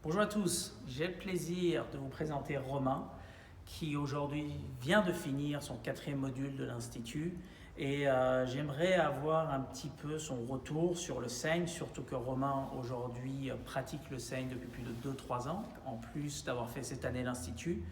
Bonjour à tous, j'ai le plaisir de vous présenter Romain qui aujourd'hui vient de finir son 4e module de l'Institut et j'aimerais avoir un petit peu son retour sur le Seigne, surtout que Romain aujourd'hui pratique le Seigne depuis plus de 2-3 ans, en plus d'avoir fait cette année l'Institut.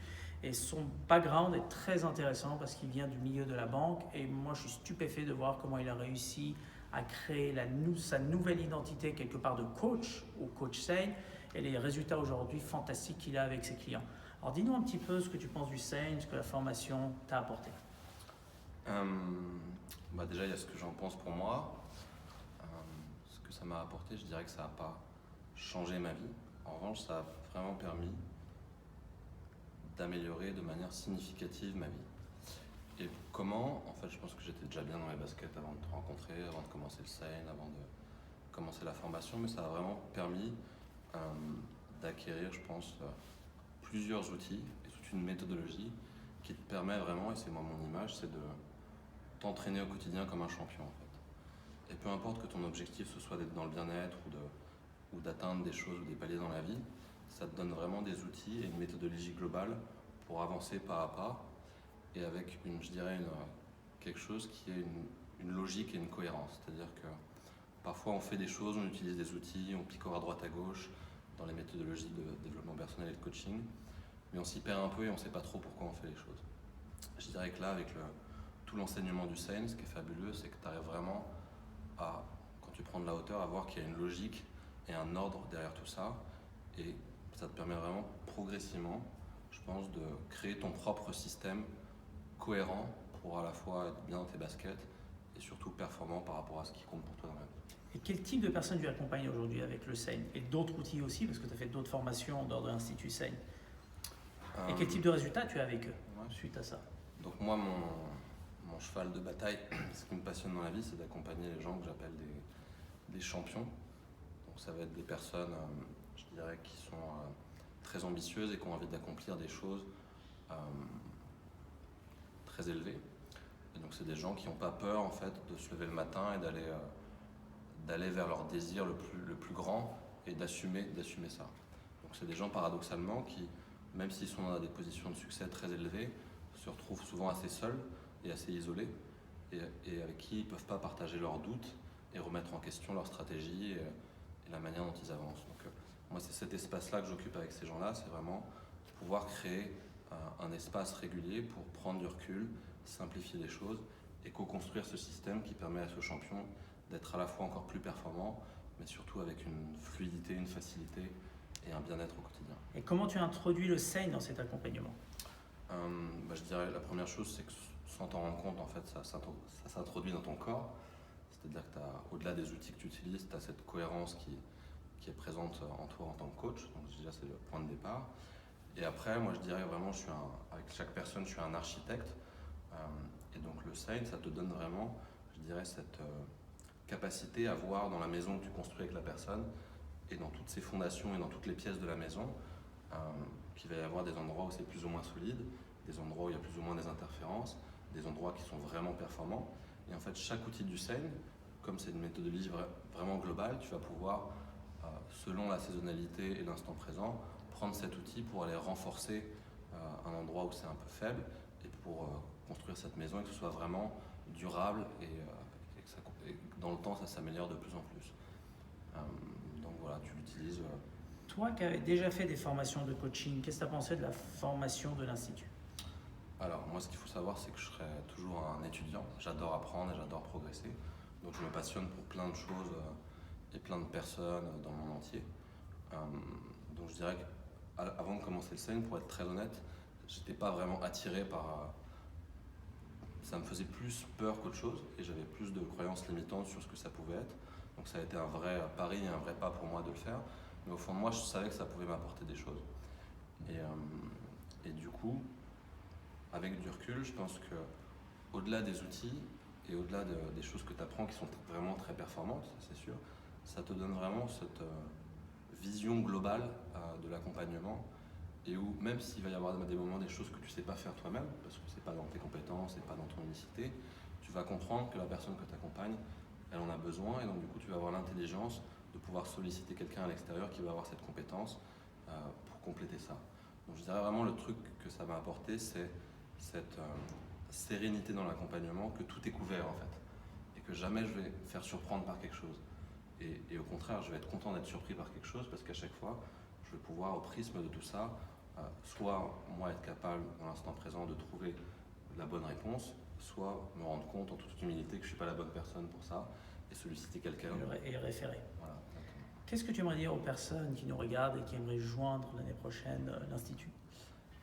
Et son background est très intéressant parce qu'il vient du milieu de la banque et moi je suis stupéfait de voir comment il a réussi à créer sa nouvelle identité quelque part de coach ou coach Seigne et les résultats aujourd'hui fantastiques qu'il a avec ses clients. Alors dis-nous un petit peu ce que tu penses du Seigne, ce que la formation t'a apporté. Déjà, il y a ce que j'en pense pour moi. Ce que ça m'a apporté, je dirais que ça n'a pas changé ma vie. En revanche, ça a vraiment permis d'améliorer de manière significative ma vie. Et comment? En fait, je pense que j'étais déjà bien dans les baskets avant de te rencontrer, avant de commencer le Seigne, avant de commencer la formation, mais ça a vraiment permis d'acquérir, je pense, plusieurs outils et toute une méthodologie qui te permet vraiment, et c'est moi mon image, c'est de t'entraîner au quotidien comme un champion en fait. Et peu importe que ton objectif ce soit d'être dans le bien-être ou d'atteindre des choses ou des paliers dans la vie, ça te donne vraiment des outils et une méthodologie globale pour avancer pas à pas et avec quelque chose qui est une logique et une cohérence. C'est-à-dire que parfois on fait des choses, on utilise des outils, on picore à droite à gauche dans les méthodologies de développement personnel et de coaching, mais on s'y perd un peu et on ne sait pas trop pourquoi on fait les choses. Je dirais que là, avec tout l'enseignement du Seigne, ce qui est fabuleux, c'est que tu arrives vraiment à, quand tu prends de la hauteur, à voir qu'il y a une logique et un ordre derrière tout ça, et ça te permet vraiment progressivement, je pense, de créer ton propre système cohérent pour à la fois être bien dans tes baskets et surtout performant par rapport à ce qui compte pour toi dans la vie. Et quel type de personnes tu accompagnes aujourd'hui avec le Seigne et d'autres outils aussi, parce que tu as fait d'autres formations en dehors de l'Institut Seigne. Et quel type de résultats tu as avec eux suite à ça? Donc moi, mon cheval de bataille, ce qui me passionne dans la vie, c'est d'accompagner les gens que j'appelle des champions. Donc ça va être des personnes, je dirais, qui sont très ambitieuses et qui ont envie d'accomplir des choses très élevées. Et donc c'est des gens qui n'ont pas peur en fait de se lever le matin et d'aller vers leur désir le plus grand et d'assumer ça. Donc c'est des gens paradoxalement qui, même s'ils sont dans des positions de succès très élevées, se retrouvent souvent assez seuls et assez isolés et avec qui ils ne peuvent pas partager leurs doutes et remettre en question leur stratégie et la manière dont ils avancent. Donc moi c'est cet espace-là que j'occupe avec ces gens-là, c'est vraiment pouvoir créer un espace régulier pour prendre du recul, simplifier les choses et co-construire ce système qui permet à ce champion d'être à la fois encore plus performant, mais surtout avec une fluidité, une facilité et un bien-être au quotidien. Et comment tu as introduit le Seigne dans cet accompagnement? Je dirais la première chose, c'est que sans t'en rendre compte, en fait, ça s'introduit dans ton corps. C'est-à-dire que au-delà des outils que tu utilises, tu as cette cohérence qui est présente en toi en tant que coach. Donc déjà, c'est le point de départ. Et après, moi, je dirais vraiment, avec chaque personne, je suis un architecte. Et donc le Seigne, ça te donne vraiment, je dirais, cette capacité à voir dans la maison que tu construis avec la personne et dans toutes ses fondations et dans toutes les pièces de la maison, qu'il va y avoir des endroits où c'est plus ou moins solide, des endroits où il y a plus ou moins des interférences, des endroits qui sont vraiment performants. Et en fait, chaque outil du Seigne, comme c'est une méthodologie vraiment globale, tu vas pouvoir, selon la saisonnalité et l'instant présent, prendre cet outil pour aller renforcer un endroit où c'est un peu faible et pour construire cette maison et que ce soit vraiment durable et dans le temps, ça s'améliore de plus en plus. Donc voilà, tu l'utilises. Toi qui avais déjà fait des formations de coaching, qu'est-ce que tu as pensé de la formation de l'Institut? Alors moi, ce qu'il faut savoir, c'est que je serai toujours un étudiant. J'adore apprendre et j'adore progresser. Donc je me passionne pour plein de choses et plein de personnes dans le monde entier. Donc je dirais qu'avant de commencer le Seigne, pour être très honnête, j'étais pas vraiment attiré par... ça me faisait plus peur qu'autre chose et j'avais plus de croyances limitantes sur ce que ça pouvait être. Donc ça a été un vrai pari et un vrai pas pour moi de le faire. Mais au fond de moi, je savais que ça pouvait m'apporter des choses. Et du coup, avec du recul, je pense que au-delà des outils et au-delà des choses que tu apprends qui sont vraiment très performantes, c'est sûr, ça te donne vraiment cette vision globale de l'accompagnement et où même s'il va y avoir des moments, des choses que tu ne sais pas faire toi-même, parce que ce n'est pas dans tes compétences, ce n'est pas dans ton unicité, tu vas comprendre que la personne que tu accompagnes, elle en a besoin et donc du coup tu vas avoir l'intelligence de pouvoir solliciter quelqu'un à l'extérieur qui va avoir cette compétence pour compléter ça. Donc je dirais vraiment le truc que ça m'a apporté, c'est cette sérénité dans l'accompagnement, que tout est couvert en fait, et que jamais je vais faire surprendre par quelque chose. Et au contraire, je vais être content d'être surpris par quelque chose, parce qu'à chaque fois, je vais pouvoir, au prisme de tout ça, soit moi être capable, dans l'instant présent, de trouver la bonne réponse, soit me rendre compte en toute humilité que je ne suis pas la bonne personne pour ça, et solliciter quelqu'un. Et référer. Voilà, exactement. Qu'est-ce que tu aimerais dire aux personnes qui nous regardent et qui aimeraient joindre l'année prochaine l'Institut?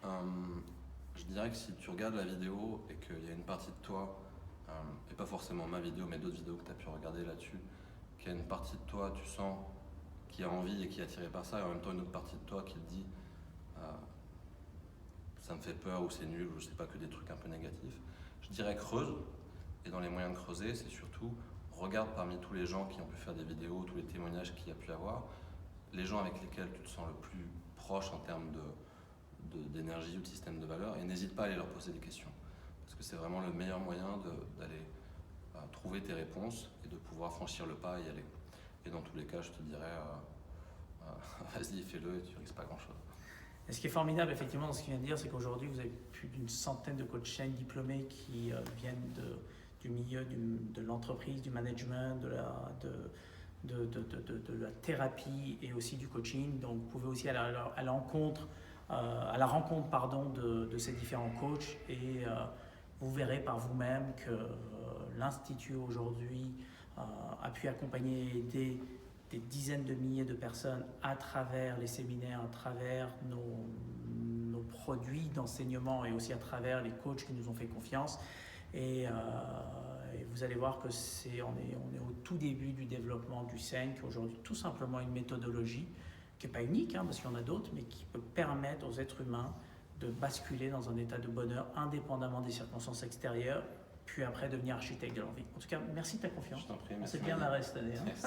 Je dirais que si tu regardes la vidéo et qu'il y a une partie de toi, et pas forcément ma vidéo, mais d'autres vidéos que tu as pu regarder là-dessus, qu'il y a une partie de toi, tu sens, qui a envie et qui est attirée par ça, et en même temps une autre partie de toi qui te dit ça me fait peur ou c'est nul ou je sais pas, que des trucs un peu négatifs, je dirais creuse. Et dans les moyens de creuser, c'est surtout regarde parmi tous les gens qui ont pu faire des vidéos, tous les témoignages qu'il y a pu avoir, les gens avec lesquels tu te sens le plus proche en termes d'énergie ou de système de valeurs, et n'hésite pas à aller leur poser des questions. Parce que c'est vraiment le meilleur moyen d'aller trouver tes réponses et de pouvoir franchir le pas et y aller. Et dans tous les cas, je te dirais, vas-y, fais-le et tu risques pas grand-chose. Et ce qui est formidable, effectivement, dans ce qu'il vient de dire, c'est qu'aujourd'hui, vous avez plus d'une centaine de coachs chaîne diplômés qui viennent du milieu de l'entreprise, du management, de la thérapie et aussi du coaching. Donc, vous pouvez aussi aller à la rencontre de ces différents coachs et vous verrez par vous-même que l'Institut aujourd'hui a pu accompagner et aider des dizaines de milliers de personnes à travers les séminaires, à travers nos produits d'enseignement et aussi à travers les coachs qui nous ont fait confiance. Et vous allez voir que on est au tout début du développement du SEIN, qui est aujourd'hui tout simplement une méthodologie qui n'est pas unique, parce qu'il y en a d'autres, mais qui peut permettre aux êtres humains de basculer dans un état de bonheur indépendamment des circonstances extérieures, puis après devenir architecte de leur vie. En tout cas, merci de ta confiance. Je t'en prie, On merci. s'est bien marré cette année. Yes.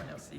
Merci.